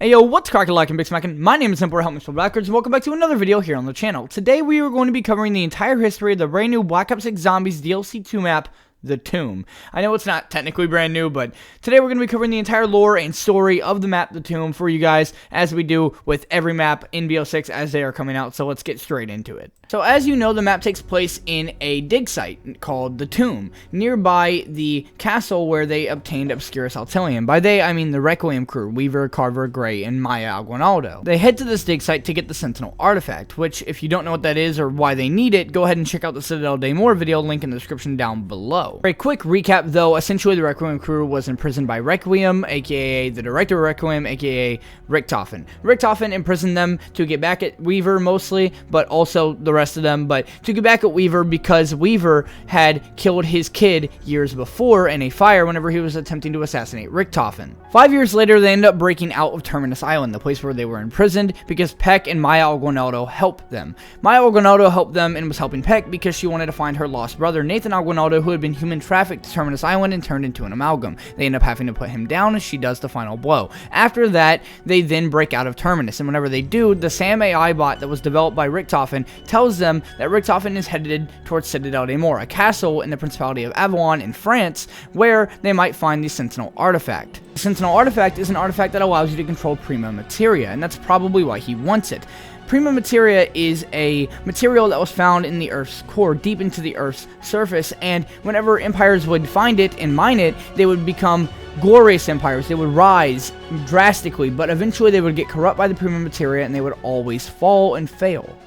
Hey yo, what's crackin' like and big smackin'? My name is Emperor Help Me Spell Backwards, and welcome back to another video here on the channel. Today we are going to be covering the entire history of the brand new Black Ops 6 Zombies DLC 2 map, The Tomb. I know it's not technically brand new, but today we're going to be covering the entire lore and story of the map, The Tomb, for you guys, as we do with every map in BO6 as they are coming out, so let's get straight into it. So as you know, the map takes place in a dig site called The Tomb, nearby the castle where they obtained Obscurus Altilium. By they, I mean the Requiem crew, Weaver, Carver, Gray, and Maya Aguinaldo. They head to this dig site to get the Sentinel Artifact, which, if you don't know what that is or why they need it, go ahead and check out the Citadel Daymore video, link in the description down below. For a quick recap though, essentially the Requiem crew was imprisoned by Requiem, aka the director of Requiem, aka Richtofen. Richtofen imprisoned them to get back at Weaver mostly, but also the rest of them, but to get back at Weaver because Weaver had killed his kid years before in a fire whenever he was attempting to assassinate Richtofen. 5 years later, they end up breaking out of Terminus Island, the place where they were imprisoned, because Peck and Maya Aguinaldo helped them. Maya Aguinaldo helped them and was helping Peck because she wanted to find her lost brother, Nathan Aguinaldo, who had been human trafficked to Terminus Island and turned into an amalgam. They end up having to put him down as she does the final blow. After that, they then break out of Terminus, and whenever they do, the SAM AI bot that was developed by Richtofen tells them that Richtofen is headed towards Citadel Daymore, a castle in the Principality of Avalon in France, where they might find the Sentinel Artifact. The Sentinel Artifact is an artifact that allows you to control Prima Materia, and that's probably why he wants it. Prima Materia is a material that was found in the Earth's core, deep into the Earth's surface, and whenever empires would find it and mine it, they would become glorious empires. They would rise drastically, but eventually they would get corrupt by the Prima Materia and they would always fall and fail.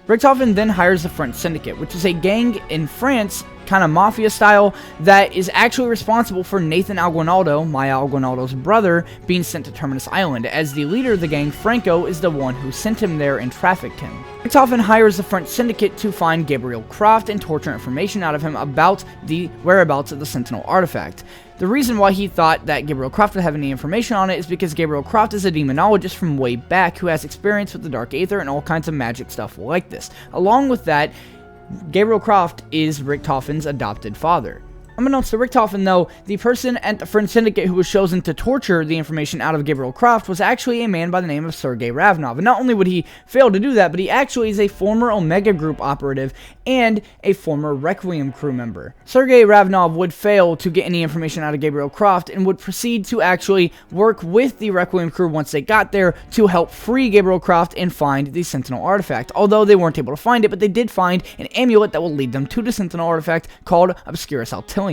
Richtofen then hires the French Syndicate, which is a gang in France, kind of mafia style, that is actually responsible for Nathan Aguinaldo, Maya Aguinaldo's brother, being sent to Terminus Island, as the leader of the gang, Franco, is the one who sent him there and trafficked him. Richtofen hires the French Syndicate to find Gabriel Croft and torture information out of him about the whereabouts of the Sentinel Artifact. The reason why he thought that Gabriel Croft would have any information on it is because Gabriel Croft is a demonologist from way back who has experience with the Dark Aether and all kinds of magic stuff like this. Along with that, Gabriel Croft is Richtofen's adopted father. Unbeknownst to Richtofen, though, the person at the French Syndicate who was chosen to torture the information out of Gabriel Croft was actually a man by the name of Sergei Ravnov. And not only would he fail to do that, but he actually is a former Omega Group operative and a former Requiem crew member. Sergei Ravnov would fail to get any information out of Gabriel Croft and would proceed to actually work with the Requiem crew once they got there to help free Gabriel Croft and find the Sentinel Artifact. Although they weren't able to find it, but they did find an amulet that will lead them to the Sentinel Artifact called Obscurus Altilium.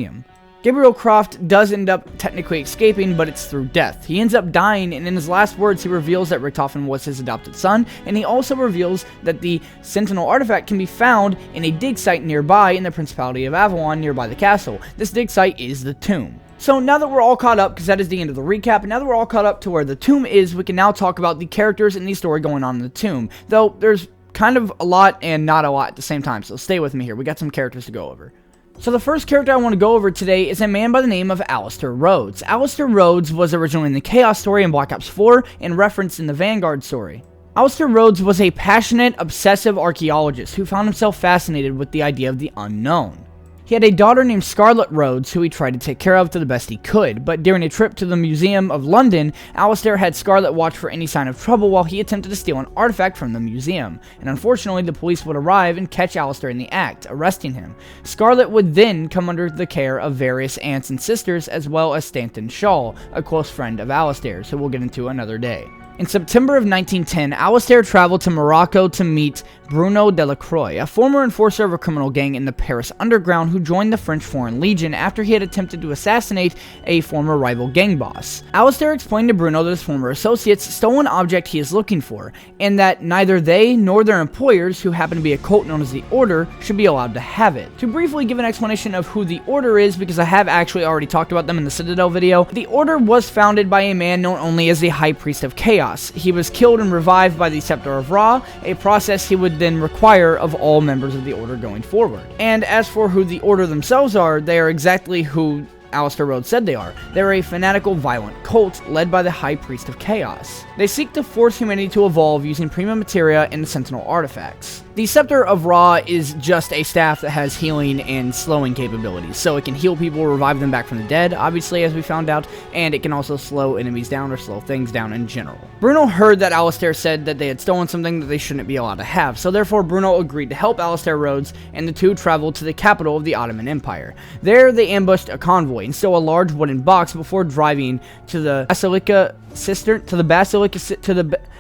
Gabriel Croft does end up technically escaping, but it's through death. He ends up dying, and in his last words, he reveals that Richtofen was his adopted son, and he also reveals that the Sentinel Artifact can be found in a dig site nearby in the Principality of Avalon, nearby the castle. This dig site is The Tomb. So now that we're all caught up, because that is the end of the recap, and now that we're all caught up to where The Tomb is, we can now talk about the characters and the story going on in The Tomb. Though, there's kind of a lot and not a lot at the same time, so stay with me here. We got some characters to go over. So the first character I want to go over today is a man by the name of Alistair Rhodes. Alistair Rhodes was originally in the Chaos story in Black Ops 4 and referenced in the Vanguard story. Alistair Rhodes was a passionate, obsessive archaeologist who found himself fascinated with the idea of the unknown. He had a daughter named Scarlett Rhodes who he tried to take care of to the best he could, but during a trip to the Museum of London, Alistair had Scarlett watch for any sign of trouble while he attempted to steal an artifact from the museum, and unfortunately the police would arrive and catch Alistair in the act, arresting him. Scarlett would then come under the care of various aunts and sisters, as well as Stanton Shaw, a close friend of Alistair's, who we'll get into another day. In September of 1910, Alistair traveled to Morocco to meet Bruno Delacroix, a former enforcer of a criminal gang in the Paris underground who joined the French Foreign Legion after he had attempted to assassinate a former rival gang boss. Alistair explained to Bruno that his former associates stole an object he is looking for, and that neither they nor their employers, who happen to be a cult known as the Order, should be allowed to have it. To briefly give an explanation of who the Order is, because I have actually already talked about them in the Citadel video, the Order was founded by a man known only as the High Priest of Chaos. He was killed and revived by the Scepter of Ra, a process he would then require of all members of the Order going forward. And as for who the Order themselves are, they are exactly who Aleister Rhodes said they are. They're a fanatical, violent cult led by the High Priest of Chaos. They seek to force humanity to evolve using Prima Materia and the Sentinel artifacts. The Scepter of Ra is just a staff that has healing and slowing capabilities, so it can heal people, revive them back from the dead, obviously, as we found out, and it can also slow enemies down or slow things down in general. Bruno heard that Aleister said that they had stolen something that they shouldn't be allowed to have, so therefore Bruno agreed to help Aleister Rhodes, and the two traveled to the capital of the Ottoman Empire. There, they ambushed a convoy and stole a large wooden box before driving to the Basilica Cistern,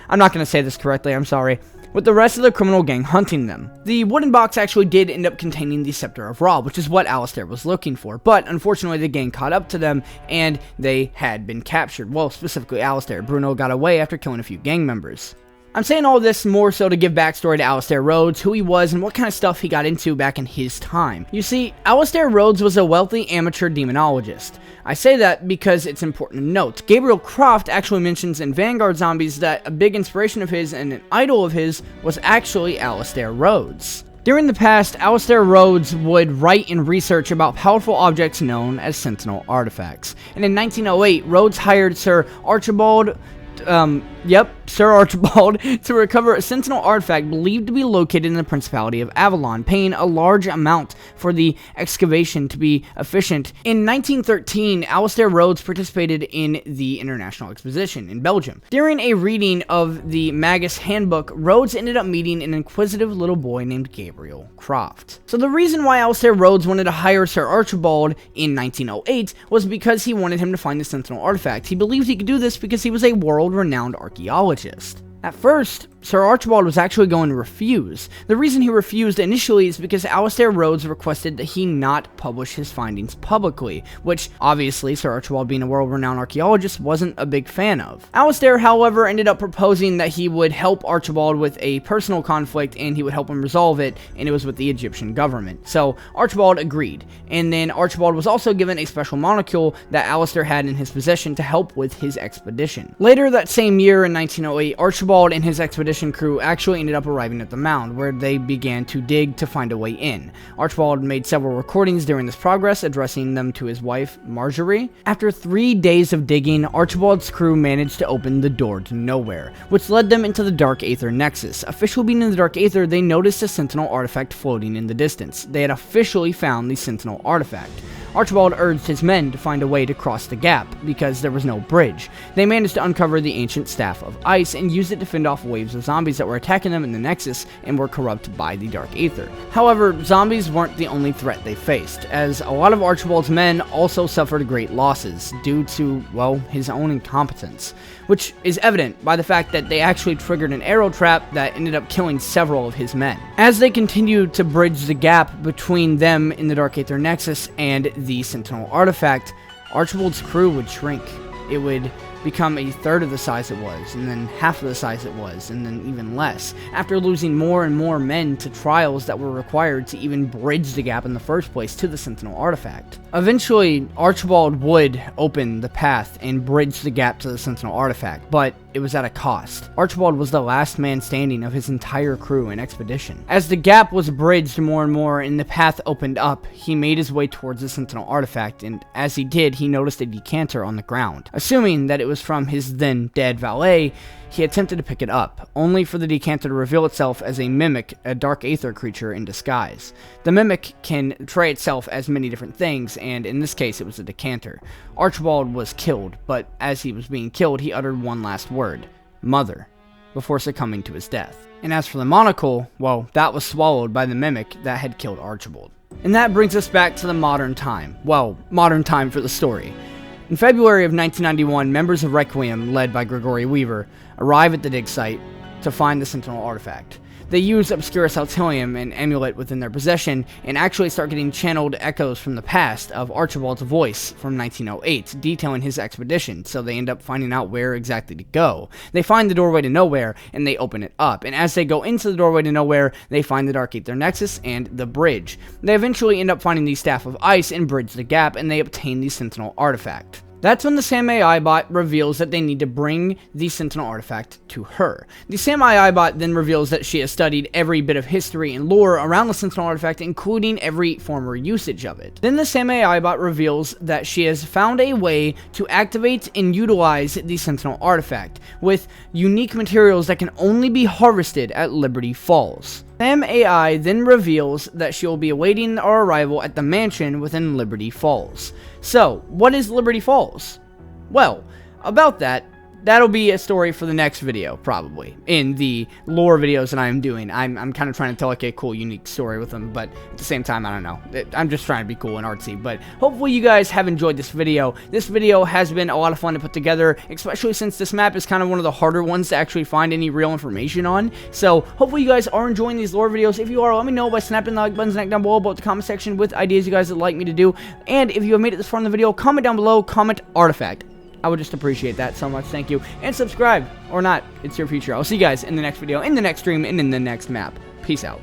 I'm not going to say this correctly, I'm sorry, with the rest of the criminal gang hunting them. The wooden box actually did end up containing the Scepter of Ra, which is what Aleister was looking for, but unfortunately the gang caught up to them and they had been captured. Well, specifically Aleister. Bruno got away after killing a few gang members. I'm saying all this more so to give backstory to Aleister Rhodes, who he was, and what kind of stuff he got into back in his time. You see, Aleister Rhodes was a wealthy amateur demonologist. I say that because it's important to note. Gabriel Croft actually mentions in Vanguard Zombies that a big inspiration of his and an idol of his was actually Aleister Rhodes. During the past, Aleister Rhodes would write and research about powerful objects known as Sentinel artifacts. And in 1908, Rhodes hired Sir Archibald to recover a Sentinel artifact believed to be located in the Principality of Avalon, paying a large amount for the excavation to be efficient. In 1913, Aleister Rhodes participated in the International Exposition in Belgium. During a reading of the Magus Handbook, Rhodes ended up meeting an inquisitive little boy named Gabriel Croft. So the reason why Aleister Rhodes wanted to hire Sir Archibald in 1908 was because he wanted him to find the Sentinel artifact. He believed he could do this because he was a world-renowned archaeologist. At first, Sir Archibald was actually going to refuse. The reason he refused initially is because Aleister Rhodes requested that he not publish his findings publicly, which obviously Sir Archibald, being a world-renowned archaeologist, wasn't a big fan of. Aleister, however, ended up proposing that he would help Archibald with a personal conflict and he would help him resolve it, and it was with the Egyptian government. So Archibald agreed, and then Archibald was also given a special molecule that Aleister had in his possession to help with his expedition. Later that same year in 1908, Archibald and his expedition crew actually ended up arriving at the mound, where they began to dig to find a way in. Archibald made several recordings during this progress, addressing them to his wife, Marjorie. After 3 days of digging, Archibald's crew managed to open the door to nowhere, which led them into the Dark Aether Nexus. Officially being in the Dark Aether, they noticed a Sentinel artifact floating in the distance. They had officially found the Sentinel artifact. Archibald urged his men to find a way to cross the gap, because there was no bridge. They managed to uncover the ancient Staff of Ice and used it to fend off waves of zombies that were attacking them in the Nexus and were corrupted by the Dark Aether. However, zombies weren't the only threat they faced, as a lot of Archibald's men also suffered great losses due to, well, his own incompetence, which is evident by the fact that they actually triggered an arrow trap that ended up killing several of his men. As they continued to bridge the gap between them in the Dark Aether Nexus and the Sentinel artifact, Archibald's crew would shrink. It would become a third of the size it was, and then half of the size it was, and then even less, after losing more and more men to trials that were required to even bridge the gap in the first place to the Sentinel artifact. Eventually, Archibald would open the path and bridge the gap to the Sentinel artifact, but it was at a cost. Archibald was the last man standing of his entire crew and expedition. As the gap was bridged more and more and the path opened up, he made his way towards the Sentinel artifact, and as he did, he noticed a decanter on the ground. Assuming that it was from his then dead valet, he attempted to pick it up, only for the decanter to reveal itself as a mimic, a Dark Aether creature in disguise. The mimic can portray itself as many different things, and in this case it was a decanter. Archibald was killed, but as he was being killed, he uttered one last word, "Mother," before succumbing to his death. And as for the monocle, well, that was swallowed by the mimic that had killed Archibald. And that brings us back to the modern time. Well, modern time for the story. In February of 1991, members of Requiem, led by Gregory Weaver, arrive at the dig site to find the Sentinel artifact. They use Obscurus Altilium, an amulet within their possession, and actually start getting channeled echoes from the past of Archibald's voice from 1908, detailing his expedition, so they end up finding out where exactly to go. They find the doorway to nowhere, and they open it up, and as they go into the doorway to nowhere, they find the Dark Aether Nexus and the bridge. They eventually end up finding the Staff of Ice and bridge the gap, and they obtain the Sentinel artifact. That's when the Sam AI bot reveals that they need to bring the Sentinel artifact to her. The Sam AI bot then reveals that she has studied every bit of history and lore around the Sentinel artifact, including every former usage of it. Then the Sam AI bot reveals that she has found a way to activate and utilize the Sentinel artifact with unique materials that can only be harvested at Liberty Falls. Sam AI then reveals that she will be awaiting our arrival at the mansion within Liberty Falls. So, what is Liberty Falls? Well, about that, that'll be a story for the next video, probably, in the lore videos that I'm doing. I'm kind of trying to tell like a cool, unique story with them, but at the same time, I don't know. I'm just trying to be cool and artsy, but hopefully you guys have enjoyed this video. This video has been a lot of fun to put together, especially since this map is kind of one of the harder ones to actually find any real information on. So, hopefully you guys are enjoying these lore videos. If you are, let me know by snapping the like button down below, about the comment section with ideas you guys would like me to do. And if you have made it this far in the video, comment down below, comment artifact. I would just appreciate that so much. Thank you. And subscribe. Or not. It's your future. I'll see you guys in the next video, in the next stream, and in the next map. Peace out.